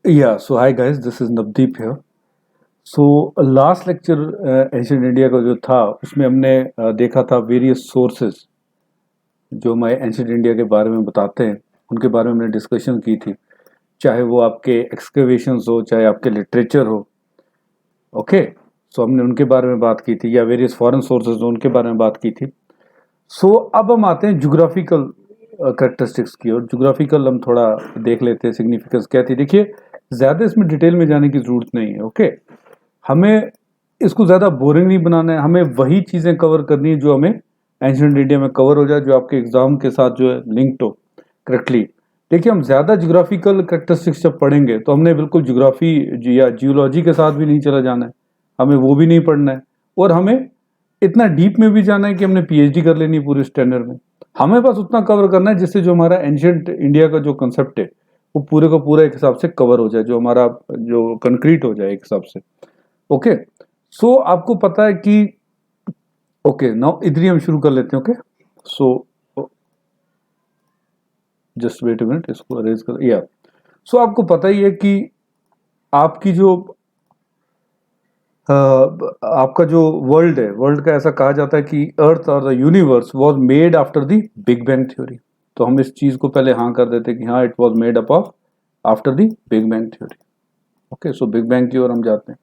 Yeah, so hi guys, this is Navdeep here. So last lecture ancient India का जो था उसमें हमने देखा था वेरियस सोर्सेज जो हमारे एंशियंट इंडिया के बारे में बताते हैं, उनके बारे में हमने डिस्कशन की थी। चाहे वो आपके एक्सकवेशंस हो, चाहे आपके लिटरेचर हो। ओके, सो हमने उनके बारे में बात की थी, या वेरियस फॉरेन सोर्सेज हो उनके बारे में बात की थी। सो अब हम आते हैं ज्योग्राफिकल करेक्टरिस्टिक्स की, और ज्योग्राफिकल हम थोड़ा देख लेते हैं सिग्निफिकेंस क्या थी। देखिए, ज़्यादा इसमें डिटेल में जाने की ज़रूरत नहीं है। ओके, हमें इसको ज़्यादा बोरिंग नहीं बनाना है, हमें वही चीज़ें कवर करनी है जो हमें एंशिएंट इंडिया में कवर हो जाए, जो आपके एग्जाम के साथ जो है लिंक्ड हो करेक्टली। देखिए, हम ज़्यादा ज्योग्राफिकल करेक्टरिस्टिक्स जब पढ़ेंगे तो हमने बिल्कुल ज्योग्राफी या जियोलॉजी के साथ भी नहीं चला जाना है, हमें वो भी नहीं पढ़ना है, और हमें इतना डीप में भी जाना है कि हमने पीएचडी कर लेनी है पूरे स्टैंडर्ड में। हमें बस उतना कवर करना है जिससे जो हमारा एंशिएंट इंडिया का जो कंसेप्ट है वो पूरे का पूरा एक हिसाब से कवर हो जाए, जो हमारा जो कंक्रीट हो जाए एक हिसाब से। ओके, सो आपको पता है कि ओके नाउ इधर ही हम शुरू कर लेते हैं। Okay, so just wait a minute, इसको अरेंज कर। या सो आपको पता ही है कि आपकी जो आपका जो वर्ल्ड है, वर्ल्ड का ऐसा कहा जाता है कि अर्थ और the universe was made after the big bang theory. तो हम इस चीज को पहले हाँ कर देते हैं कि हाँ, it was made up of after the big bang theory. Okay, so big bang की ओर हम जाते हैं।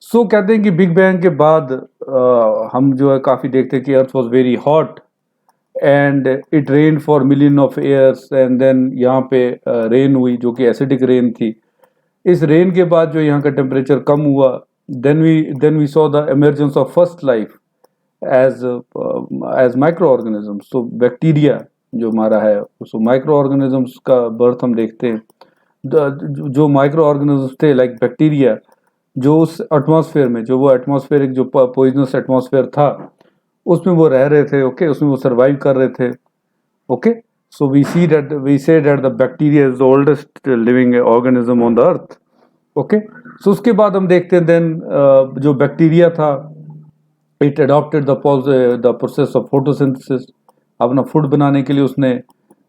सो कहते हैं कि बिग बैंग के बाद हम जो है काफी देखते हैं कि earth was very hot and it rain for million of years, and then यहाँ पे रेन हुई जो कि एसिडिक रेन थी। इस रेन के बाद जो यहाँ का टेम्परेचर कम हुआ, then we saw the emergence of first life as as micro organisms. तो बैक्टीरिया जो हमारा है, सो माइक्रो ऑर्गेनिजम्स का बर्थ हम देखते हैं। जो माइक्रो ऑर्गेनिजम्स थे लाइक बैक्टीरिया, जो उस एटमॉस्फेयर में, जो वो एटमॉस्फेरिक जो पॉइजनस एटमॉस्फेयर था उसमें वो रह रहे थे। ओके, उसमें वो सरवाइव कर रहे थे। Okay, so we say that the bacteria is the oldest living organism on the earth. Okay, so उसके बाद हम देखते हैं देन जो बैक्टीरिया था, it adopted the process of photosynthesis. अपना फूड बनाने के लिए उसने,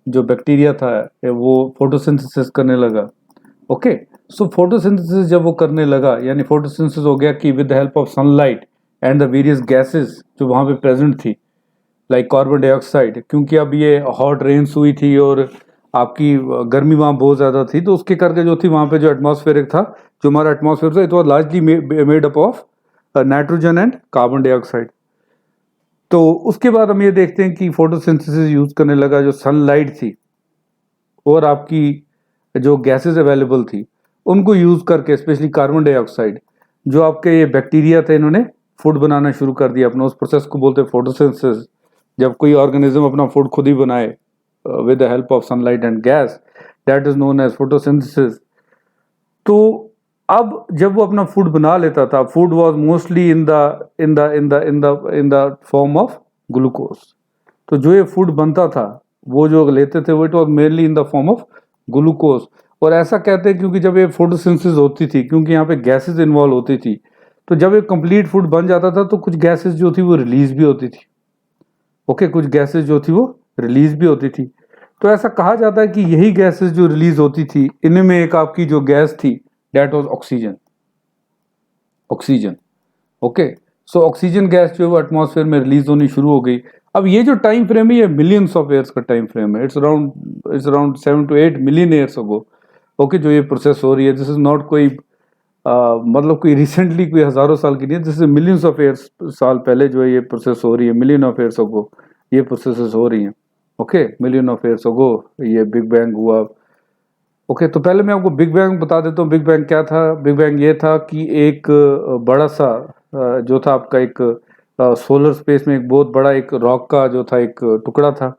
जो बैक्टीरिया था वो फोटोसिंथेसिस करने लगा। ओके, सो फोटोसिंथेसिस जब वो करने लगा, यानी फोटोसिंथेसिस हो गया कि with the help of sunlight and the various gases जो वहाँ पे प्रेजेंट थी लाइक कार्बन डाइऑक्साइड, क्योंकि अब ये हॉट रेन्स हुई थी और आपकी गर्मी वहाँ बहुत ज़्यादा थी, तो उसके करके जो थी वहाँ पे जो एटमॉस्फेरिक था, जो हमारा एटमॉस्फेयर था, it was largely made up of nitrogen and carbon dioxide. तो उसके बाद हम ये देखते हैं कि फोटोसिंथेसिस यूज करने लगा जो सनलाइट थी और आपकी जो गैसेस अवेलेबल थी उनको यूज करके, स्पेशली कार्बन डाइऑक्साइड, जो आपके ये बैक्टीरिया थे, इन्होंने फूड बनाना शुरू कर दिया अपना। उस प्रोसेस को बोलते हैं फोटोसिंथेसिस। जब कोई ऑर्गेनिज्म अपना फूड खुद ही बनाए with the help of sunlight and gas, that is known as photosynthesis. तो अब जब वो अपना फूड बना लेता था, food was mostly in the form of glucose. तो जो ये फूड बनता था, वो जो लेते थे, वो it was mainly in the form of glucose. और ऐसा कहते हैं क्योंकि जब ये फोटोसिंथेसिस होती थी, क्योंकि यहाँ पे गैसेस इन्वॉल्व होती थी, तो जब ये कंप्लीट फूड बन जाता था तो कुछ गैसेस जो थी वो रिलीज भी होती थी। ओके, कुछ गैसेस जो थी वो रिलीज भी होती थी। तो ऐसा कहा जाता है कि यही गैसेस जो रिलीज होती थी, इनमें एक आपकी जो गैस थी, that was oxygen. Oxygen, okay, so oxygen gas जो है वो एटमॉस्फेयर में रिलीज होनी शुरू हो गई। अब ये जो टाइम फ्रेम है, ये मिलियंस ऑफ ईयर्स का टाइम फ्रेम है। It's around 7 to 8 million years ago. Okay, जो ये प्रोसेस हो रही है, दिस इज नॉट कोई मतलब कोई रिसेंटली कोई हजारों साल की नहीं है, this is millions of years, साल पहले जो है ये प्रोसेस हो रही है। मिलियन ऑफ ईयर्स अगो ये प्रोसेसेस हो रही हैं। Okay, million of years ago ये बिग बैंग हुआ। ओके, तो पहले मैं आपको बिग बैंग बता देता हूँ। बिग बैंग क्या था? बिग बैंग ये था कि एक बड़ा सा जो था आपका एक सोलर स्पेस में एक बहुत बड़ा एक रॉक का जो था एक टुकड़ा था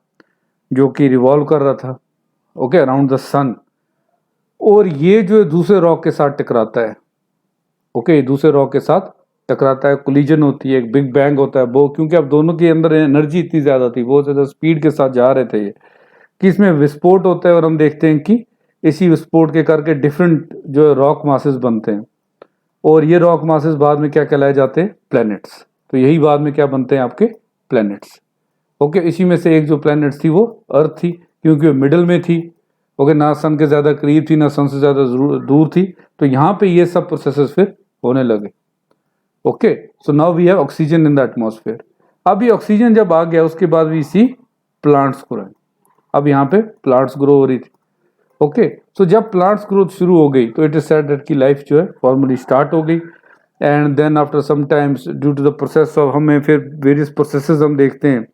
जो कि रिवॉल्व कर रहा था, ओके, अराउंड द सन। और ये जो है दूसरे रॉक के साथ टकराता है। ओके, दूसरे रॉक के साथ टकराता है, कोलिजन होती है, एक बिग बैंग होता है वो, क्योंकि अब दोनों के अंदर एनर्जी इतनी ज़्यादा थी, बहुत ज़्यादा स्पीड के साथ जा रहे थे ये, कि इसमें विस्फोट होता है। और हम देखते हैं कि इसी विस्फोट के करके डिफरेंट जो रॉक मासेस बनते हैं, और ये रॉक मासेस बाद में क्या कहलाए जाते हैं? प्लैनेट्स। तो यही बाद में क्या बनते हैं? आपके प्लैनेट्स। ओके, इसी में से एक जो प्लैनेट्स थी वो अर्थ थी, क्योंकि वो मिडल में थी। ओके, ना सन के ज़्यादा करीब थी, ना सन से ज़्यादा दूर थी, तो यहाँ पे ये सब प्रोसेसेस फिर होने लगे। Okay, so now we have oxygen in the atmosphere. अब ये ऑक्सीजन जब आ गया उसके बाद वी सी प्लांट्स ग्रो। अब यहाँ पे प्लांट्स ग्रो हो रही थी। ओके, सो जब प्लांट्स ग्रोथ शुरू हो गई तो इट इज सेड दैट की लाइफ जो है फॉर्मली स्टार्ट हो गई। And then after some times due to the process of, हमें फिर वेरियस प्रोसेसेस हम देखते हैं,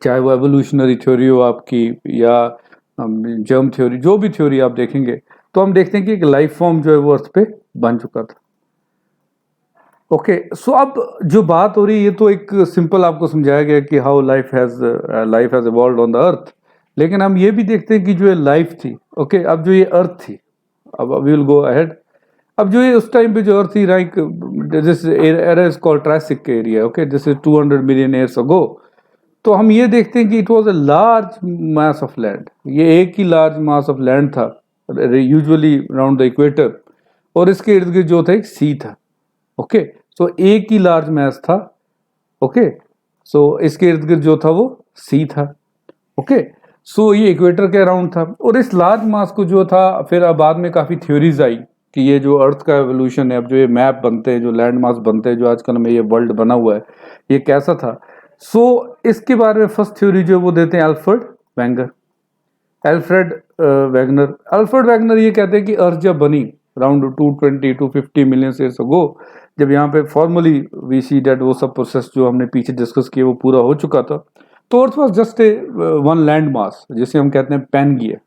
चाहे वो एवोल्यूशनरी थ्योरी हो आपकी या जर्म थ्योरी, जो भी थ्योरी आप देखेंगे तो हम देखते हैं कि एक लाइफ फॉर्म जो है वो अर्थ पे बन चुका था। ओके, सो अब जो बात हो रही है ये तो एक सिंपल आपको समझाया गया कि how life has evolved on the अर्थ, लेकिन हम ये भी देखते हैं कि जो ये लाइफ थी, ओके, अब जो ये अर्थ थी, अब वी विल गो अहेड। अब जो ये उस टाइम पे जो अर्थ थी, like this era is called Triassic area, okay, this is 200 million years ago. तो हम ये देखते हैं कि it was a large mass of land, ये एक ही लार्ज मास ऑफ लैंड था, यूजुअली अराउंड द इक्वेटर, और इसके इर्द गिर्द जो था एक सी था। ओके, सो एक ही लार्ज मैस था। ओके, सो इसके इर्द गिर्द जो था वो सी था। ओके, सो ये इक्वेटर के अराउंड था, और इस लार्ज मास को जो था फिर अब बाद में काफ़ी थ्योरीज आई कि ये जो अर्थ का एवोल्यूशन है, अब जो ये मैप बनते हैं, जो लैंड मास बनते हैं, जो आजकल में ये वर्ल्ड बना हुआ है, ये कैसा था। सो इसके बारे में फर्स्ट थ्योरी जो वो देते हैं अल्फ्रेड वैगनर ये कहते हैं कि अर्थ जब बनी around 220 to 250 million years ago, जब यहाँ पे फॉर्मली वी सी डेट वो सब प्रोसेस जो हमने पीछे डिस्कस किए वो पूरा हो चुका था, तो अर्थ was just a one land mass, जिसे हम कहते हैं पैंगिया।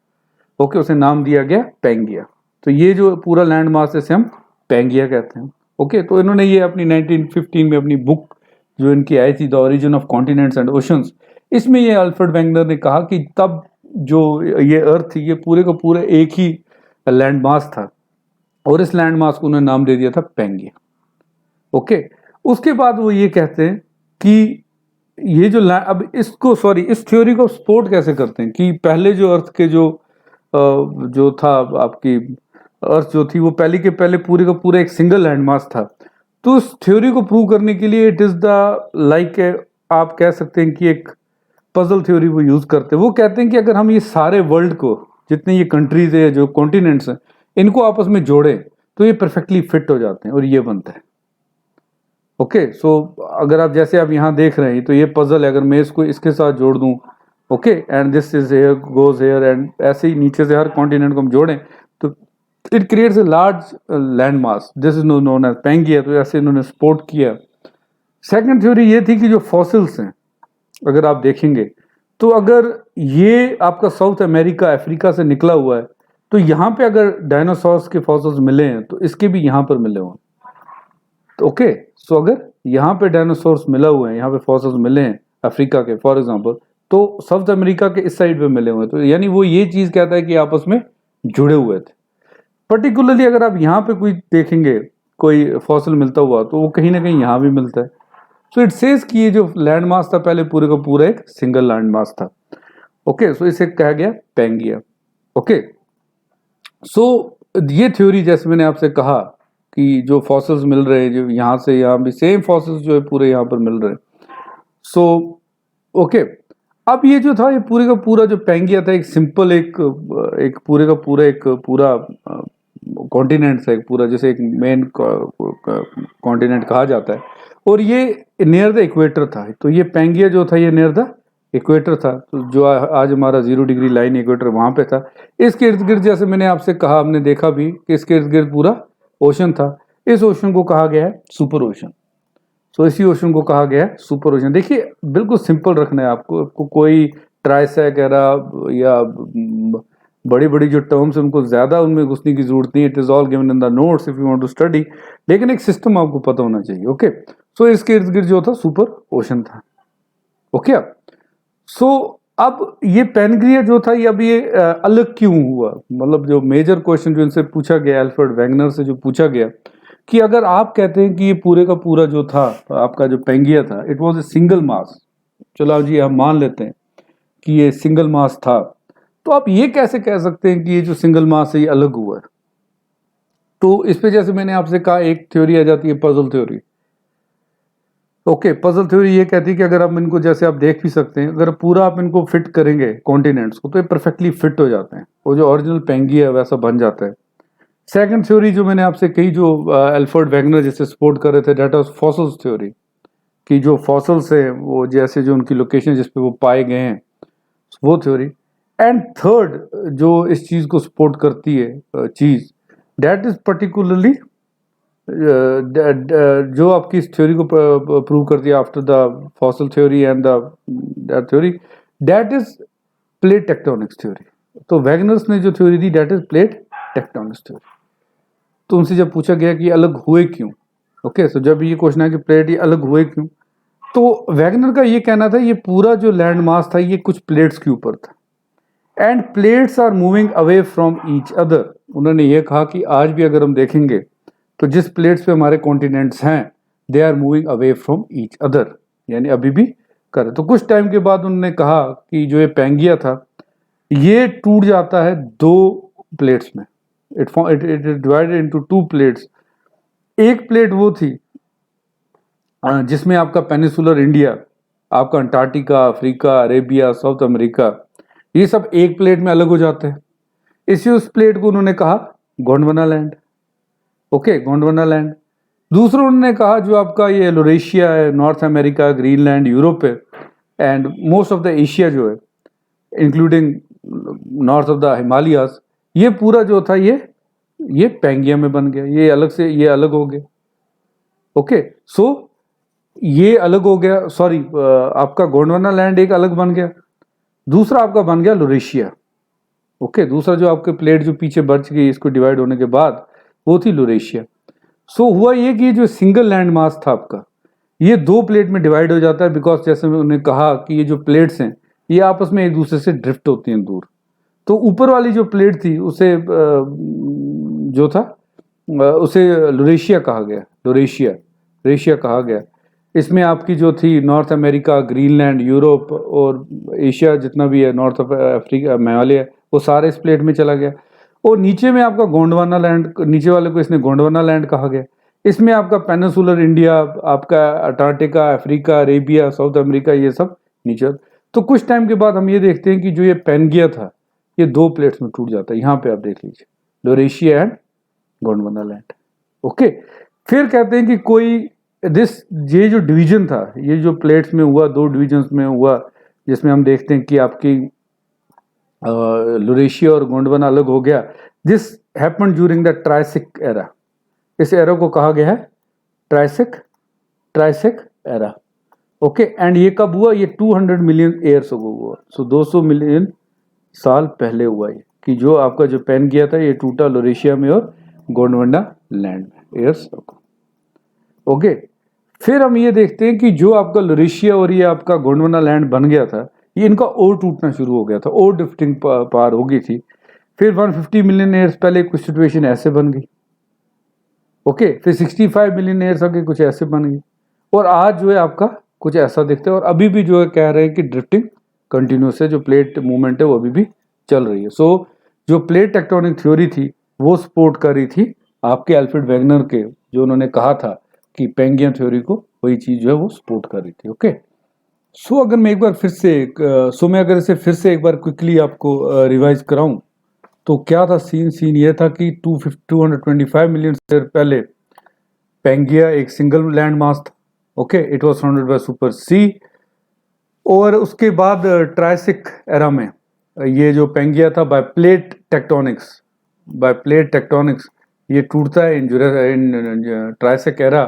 ओके, उसे नाम दिया गया पैंगिया। तो ये जो पूरा लैंड मास है इसे हम पैंगिया कहते हैं। ओके, तो इन्होंने ये अपनी 1915 में अपनी बुक जो इनकी आई थी the origin of continents and oceans, इसमें ये अल्फ्रेड वैगनर ने कहा कि तब जो ये अर्थ थी ये पूरे का पूरा एक ही लैंड मास था, और इस लैंड मास को उन्होंने नाम दे दिया था पैंगिया। ओके, उसके बाद वो ये कहते हैं कि ये जो अब इसको इस थ्योरी को सपोर्ट कैसे करते हैं कि पहले जो अर्थ के जो था आपकी अर्थ जो थी वो पहले के पहले पूरे का पूरा एक सिंगल लैंड मास था। तो उस थ्योरी को प्रूव करने के लिए इट इज द लाइक आप कह सकते हैं कि एक पजल थ्योरी वो यूज करते हैं। वो कहते हैं कि अगर हम ये सारे वर्ल्ड को, जितने ये कंट्रीज है, जो कॉन्टिनेंट्स हैं, इनको आपस में जोड़े तो ये परफेक्टली फिट हो जाते हैं और ये बनता है। ओके, सो अगर आप जैसे आप यहाँ देख रहे हैं तो ये पजल है, अगर मैं इसको इसके साथ जोड़ दूं, okay, and this is here goes hair, and ऐसे ही नीचे से हर कॉन्टिनेंट को हम जोड़ें तो it creates a large land mass, this is known as Pangaea. तो ऐसे इन्होंने सपोर्ट किया। सेकंड थ्योरी ये थी कि जो फॉसिल्स हैं, अगर आप देखेंगे तो अगर ये आपका साउथ अमेरिका अफ्रीका से निकला हुआ है, तो यहाँ पे अगर डायनासोर्स के फॉसिल्स मिले हैं तो इसके भी यहाँ पर मिले हुए हैं। तो ओके, सो अगर यहाँ पे डायनासोर्स मिला हुए हैं, यहाँ पे फॉसिल्स मिले हैं अफ्रीका के फॉर एग्जांपल, तो साउथ अमेरिका के इस साइड पे मिले हुए हैं, तो यानी वो ये चीज कहता है कि आपस में जुड़े हुए थे। पर्टिकुलरली अगर आप यहाँ पे कोई देखेंगे कोई फॉसिल मिलता हुआ तो वो कहीं ना कहीं यहाँ भी मिलता है। सो इट सेज कि ये जो लैंड मास था पहले पूरे का पूरा एक सिंगल लैंड मास था। ओके, सो इसे कहा गया पैंगिया। ओके, सो ये थ्योरी जैसे मैंने आपसे कहा कि जो फॉसिल्स मिल रहे हैं, जो यहाँ से यहाँ भी सेम फॉसिल्स जो है पूरे यहाँ पर मिल रहे हैं। सो ओके, अब ये जो था ये पूरे का पूरा जो पैंगिया था एक सिंपल एक पूरे का पूरा एक पूरा कॉन्टिनेंट था, एक पूरा जैसे एक मेन कॉन्टिनेंट कहा जाता है, और ये नियर द इक्वेटर था। तो ये पैंगिया जो था ये नियर द इक्वेटर था, तो जो आज हमारा 0 डिग्री लाइन इक्वेटर वहां पे था। इसके इर्द गिर्द जैसे मैंने आपसे कहा, हमने देखा भी कि इसके इर्द गिर्द पूरा ओशन था। इस ओशन को कहा गया है सुपर ओशन। तो इसी ओशन को कहा गया है सुपर ओशन। देखिए बिल्कुल सिंपल रखना है आपको कोई ट्राइसेक एरा या बड़ी बड़ी जो टर्म्स उनको ज्यादा उनमें घुसने की जरूरत नहीं। It is all given in the notes if you want to study, लेकिन एक सिस्टम आपको पता होना चाहिए। ओके, सो इसके इर्द गिर्द जो था सुपर ओशन था। ओके, सो अब ये पैनग्रिया जो था ये अब ये अलग क्यों हुआ, मतलब जो मेजर क्वेश्चन जो इनसे पूछा गया, अल्फ्रेड वैगनर से जो पूछा गया कि अगर आप कहते हैं कि ये पूरे का पूरा जो था आपका जो पैंगिया था इट वाज ए सिंगल मास, चलो जी हम मान लेते हैं कि ये सिंगल मास था, तो आप ये कैसे कह सकते हैं कि ये जो सिंगल मास है ये अलग हुआ है। तो इस पे जैसे मैंने आपसे कहा एक थ्योरी आ जाती है puzzle theory. Okay, puzzle theory ये कहती है कि अगर आप इनको, जैसे आप देख भी सकते हैं, अगर पूरा आप इनको फिट करेंगे कॉन्टिनेंट्स को, तो ये परफेक्टली फिट हो जाते हैं, वो जो ओरिजिनल पेंगी है वैसा बन जाता है। सेकंड थ्योरी जो मैंने आपसे कही, जो एल्फ्रेड वेगनर जिसे सपोर्ट कर रहे थे, डेट वाज फॉसिल्स थ्योरी, कि जो फॉसिल्स है वो जैसे जो उनकी लोकेशन जिस पे वो पाए गए हैं, वो थ्योरी। एंड थर्ड जो इस चीज को सपोर्ट करती है चीज, दैट इज पर्टिकुलरली जो आपकी इस थ्योरी को प्रूव करती है after the fossil theory and the theory, that is plate tectonics theory. तो वैगनर्स ने जो theory the, that is plate tectonics theory. तो उनसे जब पूछा गया कि अलग हुए क्यों, ओके, तो जब ये क्वेश्चन है कि प्लेट ये अलग हुए क्यों, तो वैगनर का ये कहना था ये पूरा जो लैंड मास था ये कुछ प्लेट्स के ऊपर था, and plates are moving away from each other. उन्होंने ये कहा कि आज भी अगर हम देखेंगे तो जिस प्लेट्स पे हमारे कॉन्टिनेंट्स हैं, they are moving away from each other, यानी अभी भी कर रहे। तो कुछ टाइम के बाद उन्होंने कहा कि जो ये पैंगिया था ये टूट जाता है दो प्लेट्स में, it is divided into two plates. एक प्लेट वो थी जिसमें आपका पेनिसुलर इंडिया, आपका Antarctica, Africa, Arabia, south America, ये सब एक प्लेट में अलग हो जाते हैं। इसी उस प्लेट को उन्होंने कहा Gondwana land. Okay, Gondwana land. दूसरा उन्होंने कहा जो आपका ये लोरेशिया है, नॉर्थ अमेरिका, ग्रीनलैंड, यूरोप है, and most of the Asia जो है, including north of the Himalayas, ये पूरा जो था ये पैंगिया में बन गया, ये अलग से ये अलग हो गया। ओके, सो ये अलग हो गया, सॉरी, आपका गोंडवाना लैंड एक अलग बन गया, दूसरा आपका बन गया लोरेशिया। ओके, दूसरा जो आपके प्लेट जो पीछे बच गई इसको डिवाइड होने के बाद, वो थी लोरेशिया। सो हुआ ये कि जो सिंगल लैंड मास था आपका, ये दो प्लेट में डिवाइड हो जाता है, बिकॉज जैसे उन्होंने कहा कि ये जो प्लेट्स हैं ये आपस में एक दूसरे से ड्रिफ्ट होती हैं दूर। तो ऊपर वाली जो प्लेट थी उसे जो था उसे लोरेशिया कहा गया, लोरेशिया कहा गया। इसमें आपकी जो थी नॉर्थ अमेरिका, ग्रीनलैंड, यूरोप और एशिया जितना भी है, नॉर्थ अफ्रीका, हिमालय, वो सारे इस प्लेट में चला गया। और नीचे में आपका गोंडवाना लैंड, नीचे वाले को इसने गोंडवाना लैंड कहा गया। इसमें आपका पेनिसुलर इंडिया, आपका Antarctica, Africa, Arabia, south America, ये सब नीचे। तो कुछ टाइम के बाद हम ये देखते हैं कि जो ये पेंगिया था ये दो प्लेट्स में टूट जाता है। यहाँ पे आप देख लीजिए, Laurasia and Gondwana land. Okay, फिर कहते हैं कि कोई ये जो डिवीजन था, ये जो प्लेट्स में हुआ, दो डिविजन्स में हुआ, जिसमें हम देखते हैं कि आपकी लोरेशिया और गोंडवाना अलग हो गया। This happened during the Triassic era. इस एरा को कहा गया है ट्राइसिक एरा। ओके, एंड ये कब हुआ? ये 200 मिलियन ईयर्स अगो हुआ। सो 200 मिलियन साल पहले हुआ ये, कि जो आपका जो पैंगिया था ये टूटा लोरेशिया में और गोंडवाना लैंड में ईयर्स अगो। ओके, फिर हम ये देखते हैं कि जो आपका लोरेशिया और ये आपका गोंडवाना लैंड बन गया था, ये इनका और टूटना शुरू हो गया था, और ड्रिफ्टिंग पार हो गई थी। फिर 150 मिलियन ईयर्स पहले कुछ सिचुएशन ऐसे बन गई। ओके, फिर 65 मिलियन ईयर्स आगे कुछ ऐसे बन गई, और आज जो है आपका कुछ ऐसा दिखता है। और अभी भी जो है कह रहे हैं कि ड्रिफ्टिंग कंटिन्यूस है, जो प्लेट मूवमेंट है वो अभी भी चल रही है। सो जो प्लेट टेक्टोनिक थ्योरी थी वो सपोर्ट कर रही थी आपके एल्फ्रेड वेगनर के, जो उन्होंने कहा था कि पेंगियन थ्योरी को, वही चीज जो है वो सपोर्ट कर रही थी। ओके, सो अगर मैं एक बार फिर से मैं अगर इसे फिर से एक बार क्विकली आपको रिवाइज कराऊं, तो क्या था सीन ये था कि 225 मिलियन ईयर पहले पेंगिया एक सिंगल लैंड मास था। Okay, it was surrounded by super sea. और उसके बाद ट्राइसिक एरा में ये जो पेंगिया था बाय प्लेट टेक्टोनिक्स ये टूटता है in Triassic era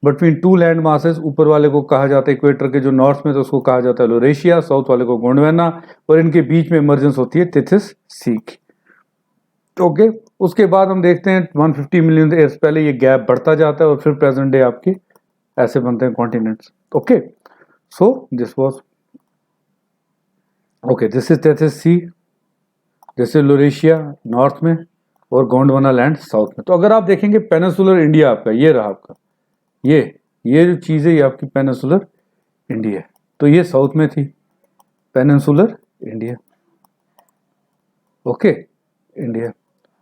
between two land masses. ऊपर वाले को कहा जाता है इक्वेटर के जो नॉर्थ में, तो उसको कहा जाता है लोरेशिया, साउथ वाले को गोंडवाना, और इनके बीच में इमर्जेंस होती है तिथिस सी की। ओके, उसके बाद हम देखते हैं 150 मिलियन ईयर्स पहले ये गैप बढ़ता जाता है, और फिर प्रेजेंट डे आपके ऐसे बनते हैं continents. Okay, so this was okay, this is Tethys sea, this is Laurasia north में, और गोंडवाना लैंड साउथ में। तो अगर आप देखेंगे पेनिसुलर इंडिया आपका ये रहा, आपका ये जो चीज़ है ये आपकी पेनिसुलर इंडिया, तो ये साउथ में थी पेनिसुलर इंडिया। Okay, India.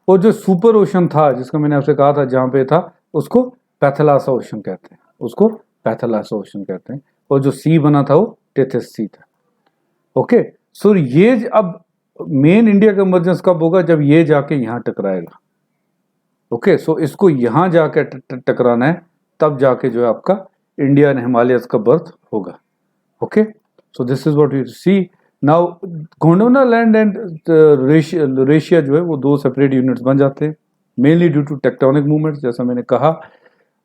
और जो सुपर ओशन था जिसका मैंने आपसे कहा था जहां पे था, उसको पैथलासा ओशन कहते हैं, उसको पैथालास ओशन कहते हैं, और जो सी बना था वो टेथिस सी था। ओके, सो ये अब मेन इंडिया का इमरजेंस कब होगा, जब ये जाके यहाँ टकराएगा। ओके, सो इसको यहाँ जाके टकराना है, तब जाके जो है आपका इंडिया एंड हिमालयस का बर्थ होगा। Okay, so this is what you see now. Gondwana land and Eurasia जो है वो दो सेपरेट यूनिट्स बन जाते हैं, mainly due to tectonic movements, जैसा मैंने कहा,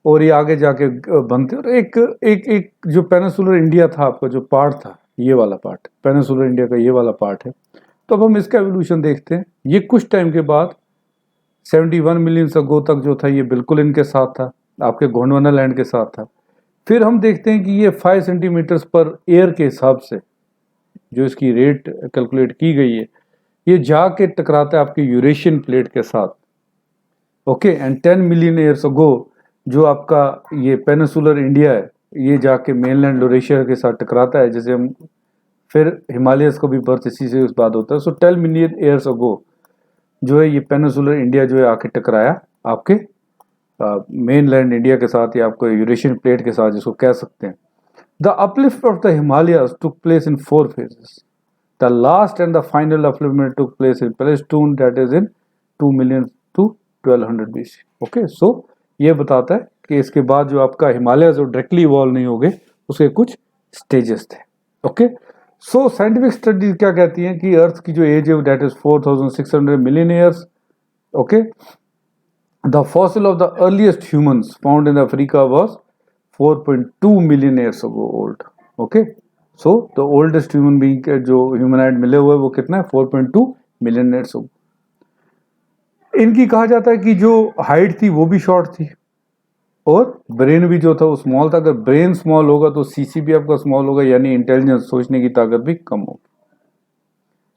और ये आगे जाके बनते हैं। और एक एक एक जो पेनिनसुलर इंडिया था आपका जो पार्ट था, ये वाला पार्ट पेनिनसुलर इंडिया का ये वाला पार्ट है। तो अब हम इसका एवोल्यूशन देखते हैं। ये कुछ टाइम के बाद 71 मिलियन अगो तक जो था ये बिल्कुल इनके साथ था, आपके गोंडवाना लैंड के साथ था। फिर हम देखते हैं कि ये 5 सेंटीमीटर्स पर एयर के हिसाब से जो इसकी रेट कैलकुलेट की गई है, ये जाके टकराता है आपके यूरेशियन प्लेट के साथ। Okay, and 10 million years ago जो आपका ये पेनिनसुलर इंडिया है, ये जाके मेनलैंड यूरेशिया के साथ टकराता है, जैसे हम फिर हिमालयस का भी बर्थ इसी से उस बाद होता है। सो 10 मिलियन ईयर्स अगो जो है ये पेनिनसुलर इंडिया जो है आके टकराया आपके मेनलैंड इंडिया के साथ, या आपको यूरेशियन प्लेट के साथ, जिसको कह सकते हैं। The uplift of the Himalayas took place in 4 phases. The last and the final upliftment took place in Palestine, that is in 2 million to 1200 BC. Okay, सो ये बताता है कि इसके बाद जो आपका हिमालय जो डायरेक्टली इवॉल्व नहीं हो गए, उसके कुछ स्टेजेस थे। ओके, सो साइंटिफिक स्टडीज क्या कहती हैं कि अर्थ की जो एज है that is 4600 million years. Okay, the fossil of the earliest humans found in Africa was 4.2 million years ago old. Okay, so the oldest human being जो ह्यूमनॉइड मिले हुए वो कितना है, 4.2 मिलियन ईयर्स अगो। इनकी कहा जाता है कि जो हाइट थी वो भी शॉर्ट थी, और ब्रेन भी जो था वो स्मॉल था। अगर ब्रेन स्मॉल होगा तो सीसी भी आपका स्मॉल होगा, यानी इंटेलिजेंस, सोचने की ताकत भी कम होगी।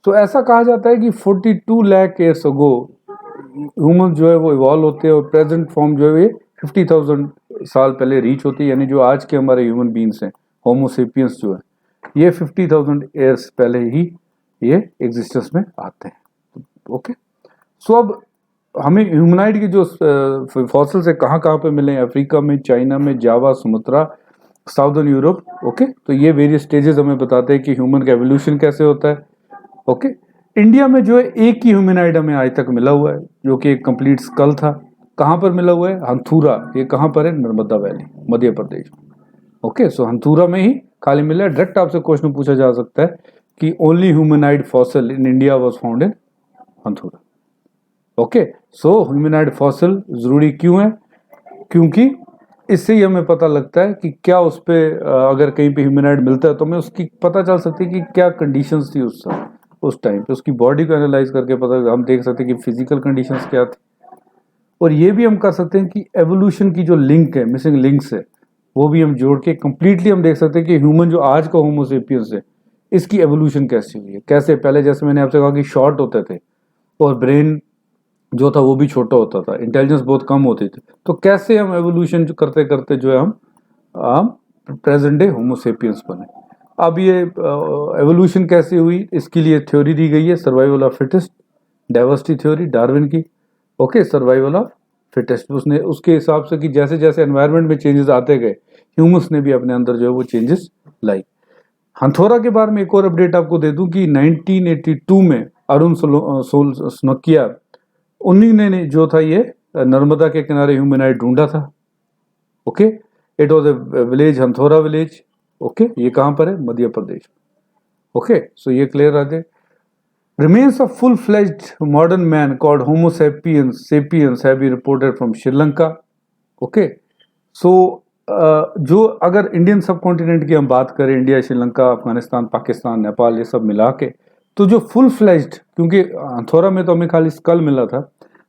तो ऐसा कहा जाता है कि 42 लाख ईयर्स अगो ह्यूमन जो है वो इवॉल्व होते हैं, और प्रेजेंट फॉर्म जो है ये 50,000 साल पहले रीच होती है, यानी जो आज के हमारे ह्यूमन बींग्स हैं, होमोसेपियंस जो है, ये 50,000 ईयर्स पहले ही ये एग्जिस्टेंस में आते हैं। ओके, सो अब हमें ह्यूमनाइड के जो फॉसिल्स है कहाँ पे मिले हैं, अफ्रीका में, चाइना में, जावा, सुमात्रा, साउदर्न यूरोप। ओके, तो ये वेरियस स्टेजेस हमें बताते हैं कि ह्यूमन का एवोल्यूशन कैसे होता है। ओके, इंडिया में जो है एक ही ह्यूमनाइड हमें आज तक मिला हुआ है, जो कि एक कंप्लीट स्कल था। कहाँ पर मिला हुआ है, हंथूरा, ये कहाँ पर है, नर्मदा वैली, मध्य प्रदेश। ओके, सो हंथूरा में ही खाली मिला है। डायरेक्ट आपसे क्वेश्चन पूछा जा सकता है कि only humanoid fossil in India was found in हंथूरा। ओके, सो ह्यूमनाइड फॉसिल जरूरी क्यों है, क्योंकि इससे ही हमें पता लगता है कि क्या उस पर अगर कहीं पे ह्यूमनाइड मिलता है तो हमें उसकी पता चल सकती है कि क्या कंडीशंस थी उस टाइम पे, उसकी बॉडी को एनालाइज करके पता हम देख सकते हैं कि फिजिकल कंडीशंस क्या थी। और ये भी हम कर सकते हैं कि एवोल्यूशन की जो लिंक है, मिसिंग लिंक्स है, वो भी हम जोड़ के कंप्लीटली हम देख सकते हैं कि ह्यूमन जो आज का होमोसेपियंस है, इसकी एवोल्यूशन कैसे हुई है। कैसे, पहले जैसे मैंने आपसे कहा कि शॉर्ट होते थे, और ब्रेन जो था वो भी छोटा होता था, इंटेलिजेंस बहुत कम होती थी, तो कैसे हम एवोल्यूशन करते करते जो है हम प्रेजेंट डे होमोसेपियंस बने। अब ये एवोल्यूशन कैसे हुई, इसके लिए थ्योरी दी गई है, survival of fittest, diversity theory Darwin की। ओके, सर्वाइवल ऑफ फिटेस्ट, उसने उसके हिसाब से कि जैसे जैसे एनवायरनमेंट में चेंजेस आते गए, ह्यूमंस ने भी अपने अंदर जो है वो चेंजेस लाई। हंथौरा के बारे में एक और अपडेट आपको दे दूं कि 1982 में अरुण स्नोकिया, उन्हीं ने जो था ये नर्मदा के किनारे ह्यूमनाइड ढूंढा था। Okay, it was a village, हंथौरा विलेज। ओके, ये कहां पर है, मध्य प्रदेश। ओके, सो ये क्लियर आ गए। Remains of full-fledged modern man called Homo sapiens have been reported from Sri Lanka. Okay, so जो अगर इंडियन सब कॉन्टिनेंट की हम बात करें, इंडिया, श्रीलंका, अफगानिस्तान, पाकिस्तान, नेपाल, ये सब मिला के, तो जो फुल फ्लैज्ड, क्योंकि हथौरा में तो हमें खाली स्कल मिला था,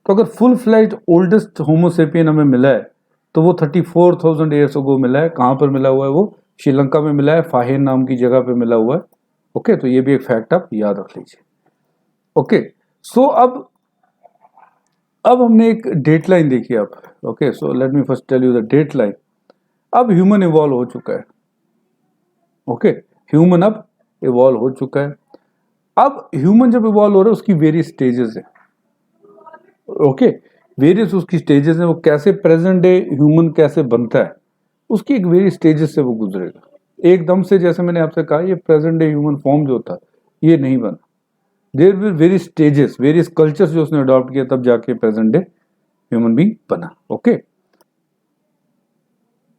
तो अगर फुल फ्लैज्ड ओल्डेस्ट होमोसेपियन हमें मिला है तो वो 34,000 ईयर्स अगो मिला है। कहाँ पर मिला हुआ है, वो श्रीलंका में मिला है, फाहेन नाम की जगह पे मिला हुआ है। ओके, तो ये भी एक फैक्ट आप याद रख लीजिए। ओके, सो अब हमने एक डेट लाइन देखी अब। Okay, so let me first tell you the date line. अब ह्यूमन इवॉल्व हो चुका है। ओके, ह्यूमन अब इवॉल्व हो चुका है। अब ह्यूमन जब इवॉल्व हो रहा है उसकी वेरियस स्टेजेस है। ओके, वेरियस उसकी स्टेजेस हैं, वो कैसे प्रेजेंट डे ह्यूमन कैसे बनता है उसकी एक वेरी स्टेजेस से वो गुजरेगा। एकदम से जैसे मैंने आपसे कहा ये प्रेजेंट डे ह्यूमन फॉर्म जो था ये नहीं बना, there will very stages, various cultures जो उसने अडॉप्ट किया तब जाके प्रेजेंट डे ह्यूमन बीइंग बना। ओके,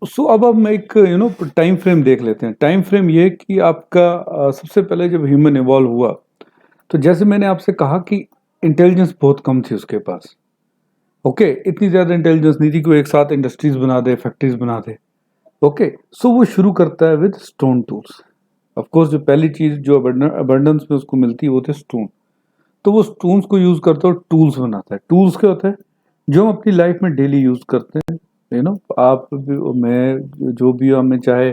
सो अब हम एक टाइम फ्रेम देख लेते हैं। टाइम फ्रेम ये कि आपका सबसे पहले जब ह्यूमन इवॉल्व हुआ तो जैसे मैंने आपसे कहा कि इंटेलिजेंस बहुत कम थी उसके पास। ओके, इतनी ज्यादा इंटेलिजेंस नहीं थी कि वो एक साथ इंडस्ट्रीज बना दे, फैक्ट्रीज बना दे। ओके, सो वो शुरू करता है with stone tools. Of course जो पहली चीज जो अबंडेंस में उसको मिलती है वो थे स्टोन। तो वो स्टोन्स को यूज करता है और टूल्स बनाता है। टूल्स क्या होता है? जो हम अपनी लाइफ में डेली यूज करते हैं। आप मैं जो भी हमें चाहे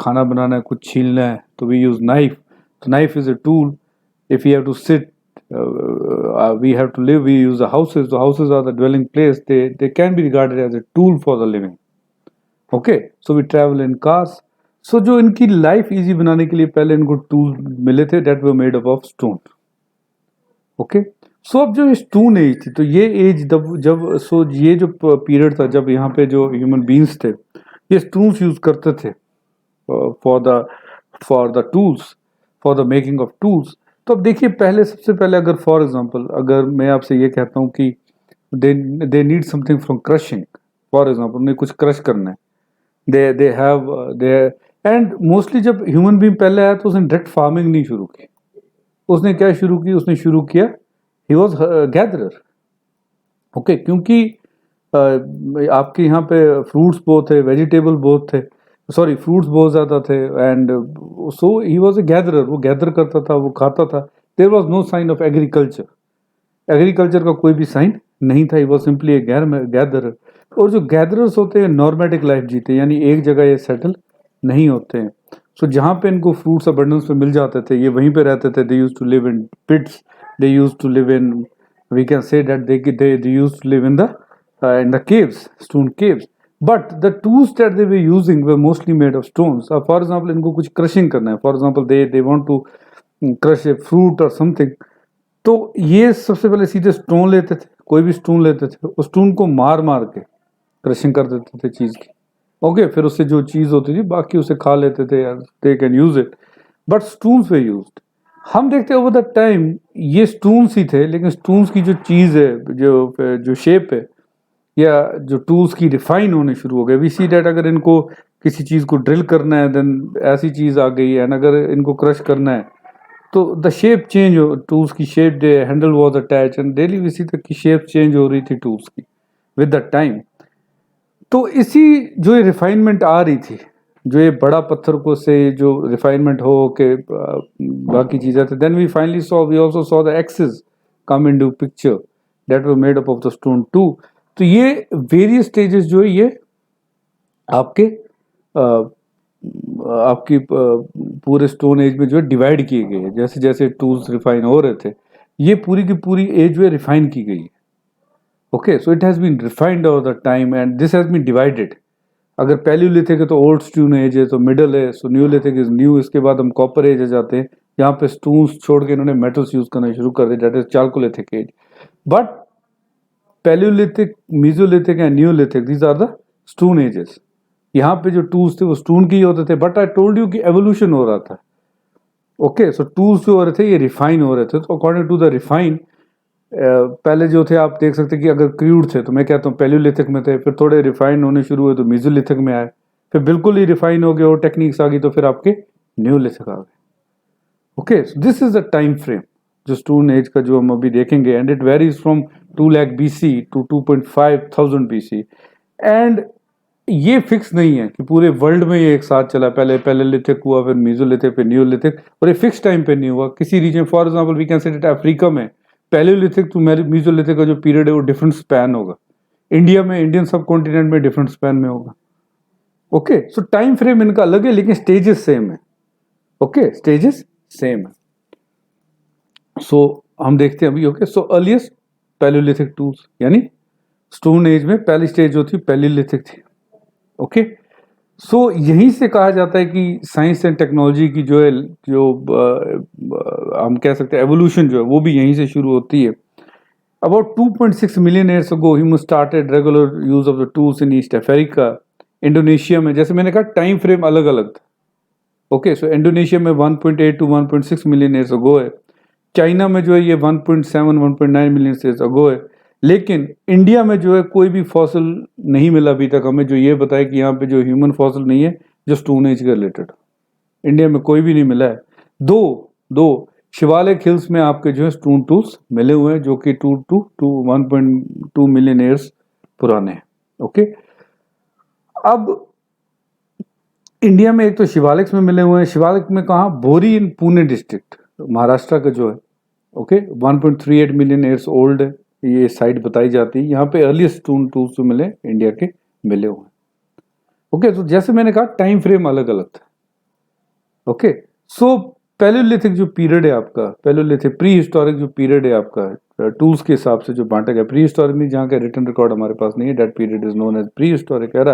खाना बनाना है, कुछ छीलना है तो वी यूज नाइफ। तो knife is a tool. If you have to sit, we have to live, we use the houses. The houses are the dwelling place. They can be regarded as a tool for the living. Okay, so we travel in cars. So जो इनकी life easy बनाने के लिए पहले इनको tool मिले थे, that were made up of stone. Okay, so अब जो स्टोन एज थी, तो ये एज जब सो ये जो पीरियड था जब यहाँ पे जो ह्यूमन बींग्स थे ये स्टोन्स यूज करते थे for the for the tools, for the making of tools. तो अब देखिए पहले, सबसे पहले अगर फॉर एग्जांपल अगर मैं आपसे ये कहता हूँ कि they need something from crushing, for example उन्हें कुछ क्रश करना है, they have they and mostly जब ह्यूमन बींग पहले आया तो उसने डायरेक्ट फार्मिंग नहीं शुरू की। उसने क्या शुरू की? उसने शुरू किया, ही वॉज गैदरर। ओके, क्योंकि आपके यहाँ पे फ्रूट्स बहुत थे, वेजिटेबल बहुत थे, सॉरी फ्रूट्स बहुत ज़्यादा थे, and so he was a gatherer. वो गैदर करता था, वो खाता था। There was no sign of agriculture, agriculture का कोई भी साइन नहीं था। He was simply a gatherer. और जो गैदरर्स होते हैं नॉर्मेटिक लाइफ जीते हैं, यानी एक जगह ये सेटल नहीं होते हैं। सो जहाँ पे इनको फ्रूट्स अबंडेंस में मिल जाते थे ये वहीं पे रहते थे। They use to live in pits, they use to live in, we can say that they use to live in the caves, stone caves. But the tools that they were using were mostly made of stones. For example, इनको कुछ crushing करना है, for example they want to crush a fruit or something, तो ये सबसे पहले सीधे stone लेते थे, कोई भी स्टोन लेते थे, उस स्टोन को मार मार के क्रशिंग कर देते थे चीज़ की। ओके, फिर उससे जो चीज़ होती थी बाकी उसे खा लेते थे, they can use it, but stones way used. हम देखते हैं ओवर द टाइम ये स्टोन्स ही थे, लेकिन स्टोन्स की जो चीज़ है, जो शेप है या जो टूल्स की रिफाइन होने शुरू हो गए। वी सी डैट अगर इनको किसी चीज़ को ड्रिल करना है देन ऐसी चीज़ आ गई है, एंड अगर इनको क्रश करना है तो द शेप चेंज हो, टूल्स की शेप, जो handle was attach, and daily we see तक की शेप चेंज हो रही थी टूल्स की विद द टाइम। तो इसी जो ये रिफाइनमेंट आ रही थी, जो ये बड़ा पत्थर को से जो रिफाइनमेंट हो के बाकी चीज़ें थे, then we finally saw, we also saw the axes come into picture that were made up of the stone too. तो ये वेरियस स्टेजेस जो है ये आपके आपकी पूरे स्टोन एज में जो है डिवाइड किए गए हैं। जैसे जैसे टूल्स रिफाइन हो रहे थे ये पूरी की पूरी एज जो है रिफाइन की गई है। Okay, so it has been refined over the time and this has been divided. अगर पैलियोलिथिक है तो ओल्ड स्टोन एज है, तो मिडल है, सो न्यूलिथिक इज न्यू। इसके बाद हम कॉपर एज आ जाते हैं, यहाँ पे स्टोन्स छोड़ के इन्होंने मेटल्स यूज करना शुरू कर दिया, that is chalcolithic age. But palaeolithic, mesolithic and neolithic, these are the stone ages. यहाँ पे जो टूल्स थे वो स्टोन के ही होते थे, बट आई टोल्ड यू कि एवोल्यूशन हो रहा था। ओके, सो टूल्स जो हो रहे थे ये रिफाइन हो रहे थे। तो अकॉर्डिंग टू द रिफाइन, पहले जो थे आप देख सकते कि अगर क्रूड थे तो मैं कहता हूँ पैलियोलिथिक में थे, फिर थोड़े रिफाइन होने शुरू हुए तो मीजोलिथिक में आए, फिर बिल्कुल ही रिफाइन हो गए और टेक्निक्स आ गई तो फिर आपके न्यूलिथिक आ गए। Okay, so this is the time frame जो स्टोन एज का जो हम अभी देखेंगे, and it varies from 2 lakh BC to 2.5 thousand BC। एंड ये फिक्स नहीं है कि पूरे वर्ल्ड में ये एक साथ चला, पहले पैलियोलिथिक हुआ, फिर मीजोलिथिक, फिर न्यूलिथिक, और ये फिक्स टाइम पे नहीं हुआ किसी region. For example we can say that Africa में पैलियोलिथिक टू मीजोलिथिक का जो पीरियड है वो डिफरेंट स्पैन होगा। इंडिया में, इंडियन सब कॉन्टिनेंट में डिफरेंट स्पैन में होगा। ओके, सो टाइम फ्रेम इनका अलग है लेकिन स्टेजेस सेम है। ओके, स्टेजेस सेम है। सो हम देखते हैं अभी। ओके, सो अर्लीस्ट पैलियोलिथिक टूल्स, यानी स्टोन एज में पहली स्टेज जो थी पैलियोलिथिक थी। ओके, सो यहीं से कहा जाता है कि साइंस एंड टेक्नोलॉजी की जो है, जो हम कह सकते हैं एवोल्यूशन जो है वो भी यहीं से शुरू होती है। About 2.6 million years ago, humans started regular use of the tools in East Africa, Indonesia में, जैसे मैंने कहा टाइम फ्रेम अलग अलग था। ओके, सो इंडोनेशिया में 1.8 टू 1.6 मिलियन ईयर्स अगो है। चाइना में जो है ये 1.7 1.9 मिलियन ईयर्स अगो है। लेकिन इंडिया में जो है कोई भी फॉसिल नहीं मिला अभी तक हमें जो ये बताए कि यहाँ पे जो ह्यूमन फॉसिल नहीं है जो स्टोन एज के रिलेटेड, इंडिया में कोई भी नहीं मिला है। दो दो शिवालिक हिल्स में आपके जो है स्टोन टूल्स मिले हुए हैं जो कि 1.2 मिलियन ईयर्स पुराने हैं। ओके, अब इंडिया में एक तो शिवालिक्स में मिले हुए हैं। शिवालिक में कहाँ? बोरी इन पुणे डिस्ट्रिक्ट, महाराष्ट्र का जो है। ओके, 1.38 मिलियन ईयर्स ओल्ड ये साइट बताई जाती है। यहाँ पे अर्लीस्ट स्टोन टूल्स जो मिले इंडिया के मिले हुए हैं। ओके, तो जैसे मैंने कहा टाइम फ्रेम अलग अलग था। ओके, सो पैलियोलिथिक जो पीरियड है आपका, पैलियोलिथिक प्री हिस्टोरिक जो पीरियड है आपका टूल्स के हिसाब से जो बांटा गया, प्री हिस्टोरिक में जहाँ का रिटन रिकॉर्ड हमारे पास नहीं है, that period is known as prehistoric era.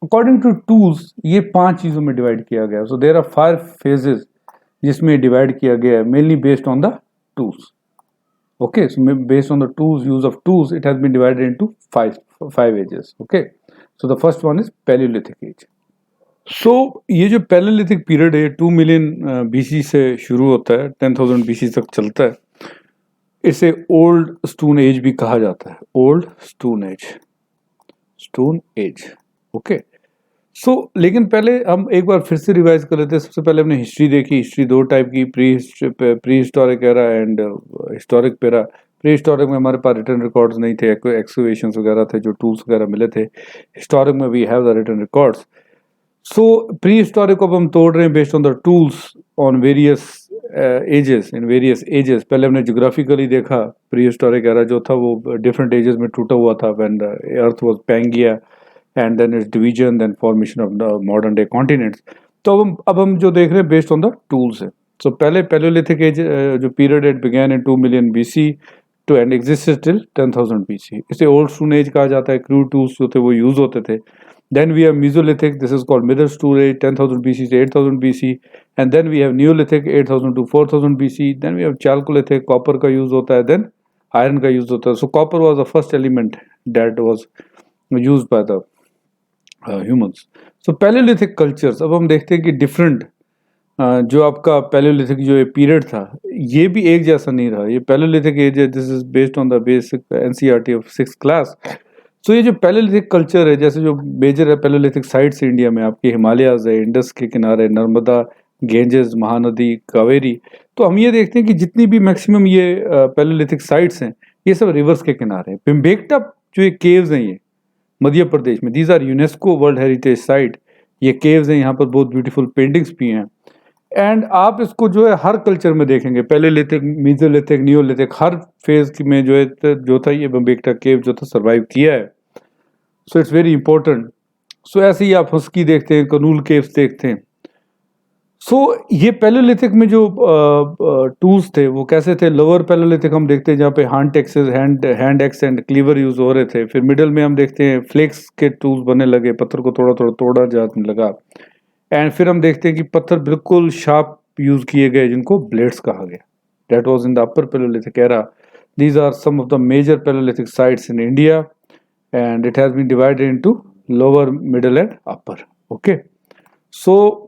According to tools ये 5 चीजों में डिवाइड किया गया। सो देयर आर 5 फेजेस जिसमें डिवाइड किया गया है, mainly based on the tools. Okay, so based on the use of tools, it has been divided into five ages. Okay, so the first one is Paleolithic age. So ये जो Paleolithic period है 2 million BC से शुरू होता है, 10,000 BC तक चलता है। इसे ओल्ड स्टोन एज भी कहा जाता है, old stone age, stone age. Okay, so लेकिन पहले हम एक बार फिर से रिवाइज कर लेते हैं। सबसे पहले हमने हिस्ट्री देखी। हिस्ट्री दो टाइप की, pre historic era and historic पेरा। प्री हिस्टोरिक में हमारे पास रिटन रिकॉर्ड्स नहीं थे, एक्सकवेशंस वगैरह थे, जो टूल्स वगैरह मिले थे। हिस्टोरिक में we have the written records. So prehistoric को अब हम तोड़ रहे हैं based on the tools on various ages, in various ages. पहले हमने जोग्राफिकली देखा, प्री हिस्टोरिक एरा जो था वो डिफरेंट एजेस में टूटा हुआ था, when the earth was Pangaea and then its division, then formation of the modern day continents. तो अब हम जो देख रहे हैं बेस्ड ऑन द टूल्स है। सो पहले पैलियोलिथिक एज जो period it began in 2 million BC to and existed till 10,000 BC। इसे ओल्ड स्टोन एज कहा जाता है। क्रूड टूल्स जो थे वो यूज होते थे। Then we have mesolithic, this is called middle stone age, 10,000 BC से 8,000 BC। And then we have neolithic, 8,000 to 4,000 BC। Then we have chalcolithic, copper का यूज होता है, देन आयरन का यूज होता है। So copper was the first element that was used by the humans. So palaeolithic cultures, अब हम देखते हैं कि डिफरेंट जो आपका पैलियोलिथिक जो ये पीरियड था ये भी एक जैसा नहीं रहा। ये पैलियोलिथिक एज है, this is based on the basic NCERT of 6th class. सो ये जो पैलियोलिथिक कल्चर है, जैसे जो मेजर है पैलियोलिथिक साइट्स इंडिया में, आपके हिमालयाज है, इंडस के किनारे, नर्मदा, गेंजेस, महानदी, कावेरी। तो हम ये देखते हैं कि जितनी भी मैक्सिमम ये पैलियोलिथिक साइट्स हैं ये सब रिवर्स के किनारे हैं। पिम्बेकटा जो ये केव्स हैं ये मध्य प्रदेश में, these are UNESCO world heritage site. ये केव्स हैं, यहाँ पर बहुत ब्यूटीफुल पेंटिंग्स भी हैं। एंड आप इसको जो है हर कल्चर में देखेंगे, पैलियोलिथिक, मेसोलिथिक, नियोलिथिक, हर फेज में जो है जो था ये पिम्बेकटा केव जो था सर्वाइव किया है। So it's very important. So ऐसे ही आप हस्की देखते हैं, कनूल केव्स देखते हैं। सो ये पैलियोलिथिक में जो टूल्स थे वो कैसे थे? लोअर पैलियोलिथिक हम देखते हैं जहाँ पे hand axe and cleaver use हो रहे थे। फिर मिडल में हम देखते हैं फ्लेक्स के टूल्स बनने लगे, पत्थर को थोड़ा थोड़ा तोड़ा जाने लगा। एंड फिर हम देखते हैं कि पत्थर बिल्कुल शार्प यूज किए गए जिनको ब्लेड्स कहा गया। That was in the upper Palaeolithic era. These are some of the major Palaeolithic sites in India and it has been divided into lower, middle and upper. Okay, so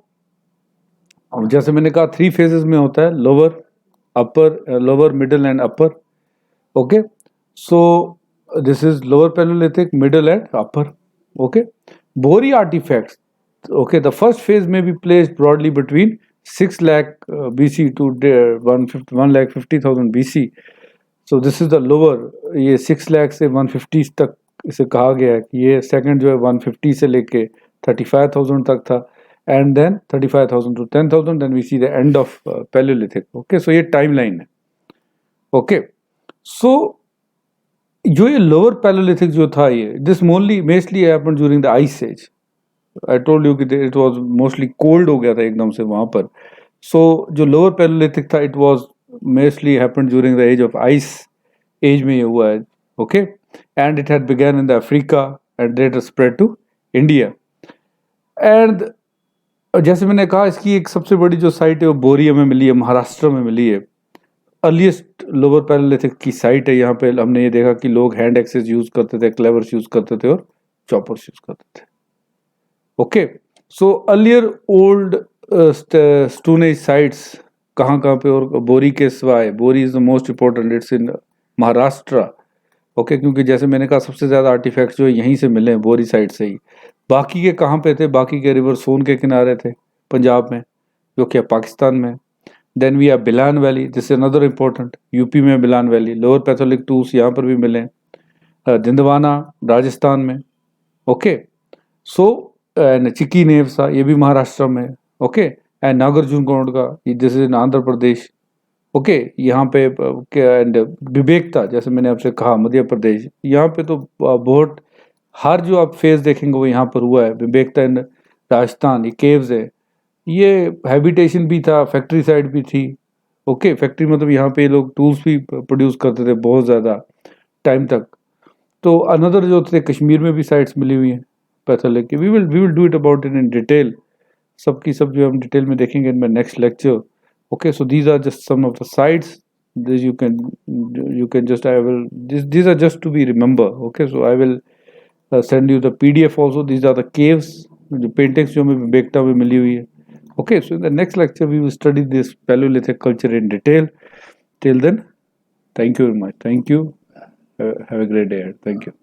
और जैसे मैंने कहा 3 phases में होता है, lower, upper, lower, middle and upper. Okay, so this is lower Palaeolithic, middle and upper. Okay, बोरी artefacts. Okay, the first phase में be placed broadly between 6 lakh BC to 1,50,000 BC। So this is the lower. ये 6 लाख से 150 तक इसे कहा गया है कि ये सेकंड जो है 150 से लेके 35,000 तक था। And then 35,000 to 10,000, then we see the end of Paleolithic. Okay, so ये timeline है। Okay, so जो ये lower Paleolithic जो था ये, this mostly happened during the Ice Age. I told you कि it was mostly cold हो गया था एकदम से वहाँ पर। So जो lower Paleolithic था, it was mostly happened during the age of Ice Age में ये हुआ है। Okay, and it had begun in the Africa and later spread to India. And जैसे मैंने कहा इसकी एक सबसे बड़ी जो साइट है वो बोरिया में मिली है, महाराष्ट्र में मिली है। अर्लीस्ट लोअर पैलियोलिथिक की साइट है। यहाँ पे हमने ये देखा कि लोग हैंड एक्सेस यूज करते थे, क्लेवर्स यूज करते थे और चॉपर्स यूज करते थे। Okay, so earlier old Stone Age sites कहाँ कहाँ पे, और बोरी के सिवाय, बोरी is the most important, it's in Maharashtra. Okay, क्योंकि जैसे मैंने कहा सबसे ज़्यादा आर्टिफैक्ट्स जो यहीं से मिले हैं, बोरी साइड से ही। बाकी के कहाँ पे थे? बाकी के रिवर सोन के किनारे थे, पंजाब में, जो कि पाकिस्तान में। Then we have Belan valley, this is another important, UP में Belan valley. Lower Palaeolithic tools यहाँ पर भी मिले हैं, जिंदवाना राजस्थान में। Okay, so and Chirki Nevasa, ये भी महाराष्ट्र में। Okay, and Nagarjuna Konda, this is in Andhra Pradesh. Okay, यहाँ पे एंड विवेकता, जैसे मैंने आपसे कहा, मध्य प्रदेश। यहाँ पे तो बहुत, हर जो आप फेज देखेंगे वो यहाँ पर हुआ है। विवेकता इन राजस्थान, ये केव्स है, ये हैबिटेशन भी था, फैक्ट्री साइड भी थी। ओके, फैक्ट्री मतलब यहाँ पे लोग टूल्स भी प्रोड्यूस करते थे बहुत ज़्यादा टाइम तक। तो अनदर जो थे, कश्मीर में भी साइट्स मिली हुई हैं पैथोलिक की। We will do it about in detail, सबकी सब जो हम डिटेल में देखेंगे in my next lecture. Okay, so these are just some of the sites. This you can just, I will, these are just to be remember. Okay, so I will send you the PDF also. These are the caves, the paintings जो हमें बेगटा में मिली हुई है। Okay, so in the next lecture we will study this Paleolithic culture in detail. Till then, thank you very much. Thank you. Have a great day. Thank you.